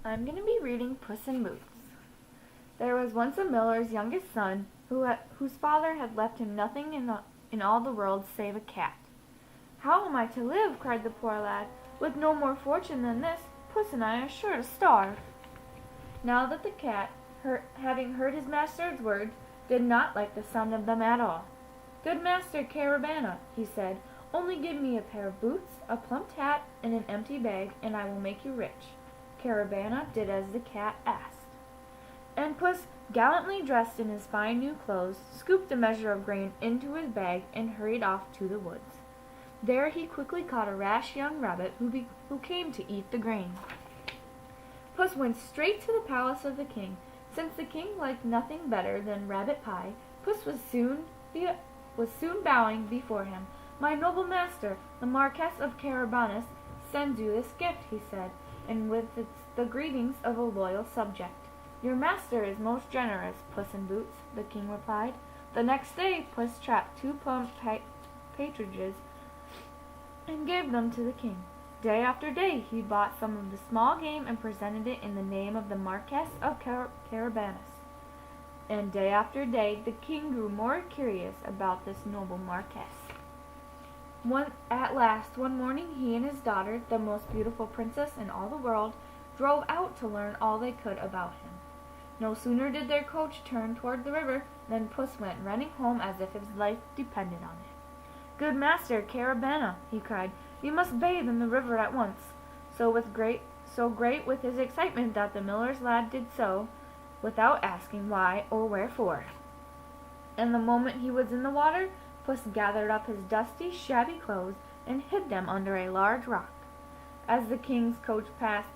I'm going to be reading Puss in Boots. There was once a miller's youngest son whose father had left him nothing in all the world save a cat. "How am I to live?" cried the poor lad. "With no more fortune than this, Puss and I are sure to starve." Now that the cat, having heard his master's words, did not like the sound of them at all. "Good Master Carabana," he said, "only give me a pair of boots, a plumped hat, and an empty bag, and I will make you rich." Carabana did as the cat asked. And Puss, gallantly dressed in his fine new clothes, scooped a measure of grain into his bag and hurried off to the woods. There he quickly caught a rash young rabbit who came to eat the grain. Puss went straight to the palace of the king. Since the king liked nothing better than rabbit pie, Puss was soon bowing before him. "My noble master, the Marquess of Carabas, sends you this gift," he said, "and with it the greetings of a loyal subject." "Your master is most generous, Puss in Boots," the king replied. The next day Puss trapped 2 plump partridges and gave them to the king. Day after day he bought some of the small game and presented it in the name of the Marquess of Carabas. And day after day the king grew more curious about this noble Marquess. At last, one morning, he and his daughter, the most beautiful princess in all the world, drove out to learn all they could about him. No sooner did their coach turn toward the river than Puss went running home as if his life depended on it. "Good Master Carabana," he cried, "you must bathe in the river at once." So great was his excitement that the miller's lad did so, without asking why or wherefore. And the moment he was in the water, Puss gathered up his dusty, shabby clothes and hid them under a large rock. As the king's coach passed,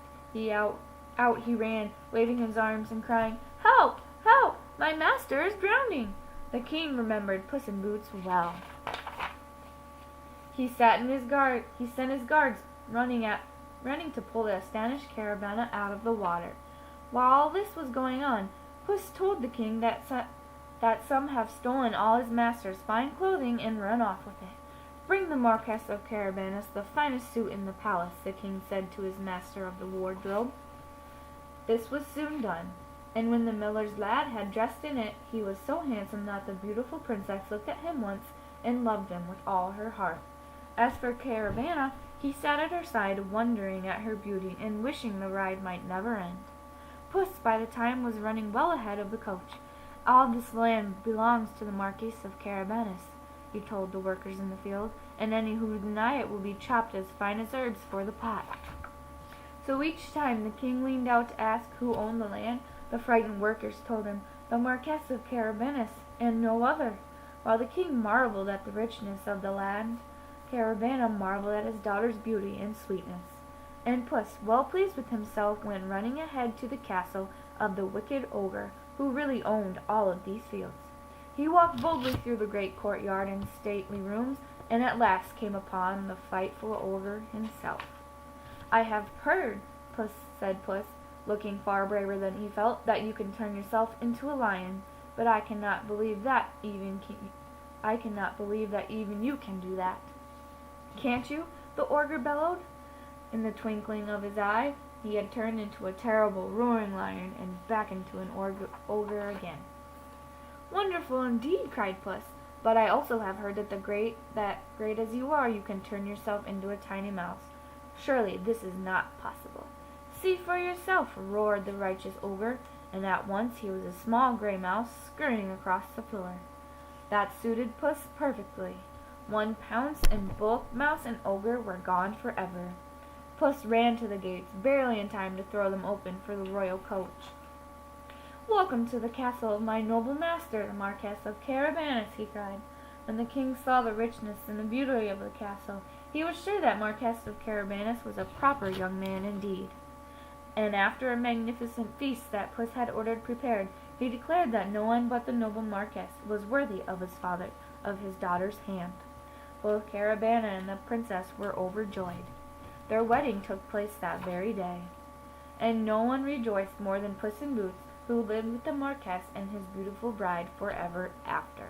out he ran, waving his arms and crying, "Help! Help! My master is drowning!" The king remembered Puss in Boots well. He sent his guards running to pull the astonished Carabana out of the water. While all this was going on, Puss told the king that some have stolen all his master's fine clothing and run off with it. "Bring the Marquess of Carabas the finest suit in the palace," the king said to his master of the wardrobe. This was soon done, and when the miller's lad had dressed in it, he was so handsome that the beautiful princess looked at him once and loved him with all her heart. As for Carabana, he sat at her side, wondering at her beauty and wishing the ride might never end. Puss, by the time, was running well ahead of the coach. "All this land belongs to the Marquis of Carabas," he told the workers in the field, "and any who deny it will be chopped as fine as herbs for the pot." So each time the king leaned out to ask who owned the land, the frightened workers told him, "The Marquess of Carabas, and no other." While the king marveled at the richness of the land, Carabana marveled at his daughter's beauty and sweetness. And Puss, well pleased with himself, went running ahead to the castle of the wicked ogre, who really owned all of these fields. He walked boldly through the great courtyard and stately rooms, and at last came upon the frightful ogre himself. "I have heard," said Puss, looking far braver than he felt, "that you can turn yourself into a lion, but I cannot believe that even you can do that." "Can't you?" the ogre bellowed. In the twinkling of his eye, he had turned into a terrible, roaring lion, and back into an ogre again. "Wonderful indeed!" cried Puss. "But I also have heard that great as you are, you can turn yourself into a tiny mouse. Surely this is not possible." "See for yourself!" roared the righteous ogre, and at once he was a small gray mouse scurrying across the floor. That suited Puss perfectly. One pounce, and both mouse and ogre were gone forever. Puss ran to the gates, barely in time to throw them open for the royal coach. "Welcome to the castle of my noble master, the Marquess of Carabas," he cried. When the king saw the richness and the beauty of the castle, he was sure that Marquess of Carabas was a proper young man indeed. And after a magnificent feast that Puss had ordered prepared, he declared that no one but the noble Marquess was worthy of his daughter's hand. Both Carabana and the princess were overjoyed. Their wedding took place that very day, and no one rejoiced more than Puss in Boots, who lived with the Marquess and his beautiful bride forever after.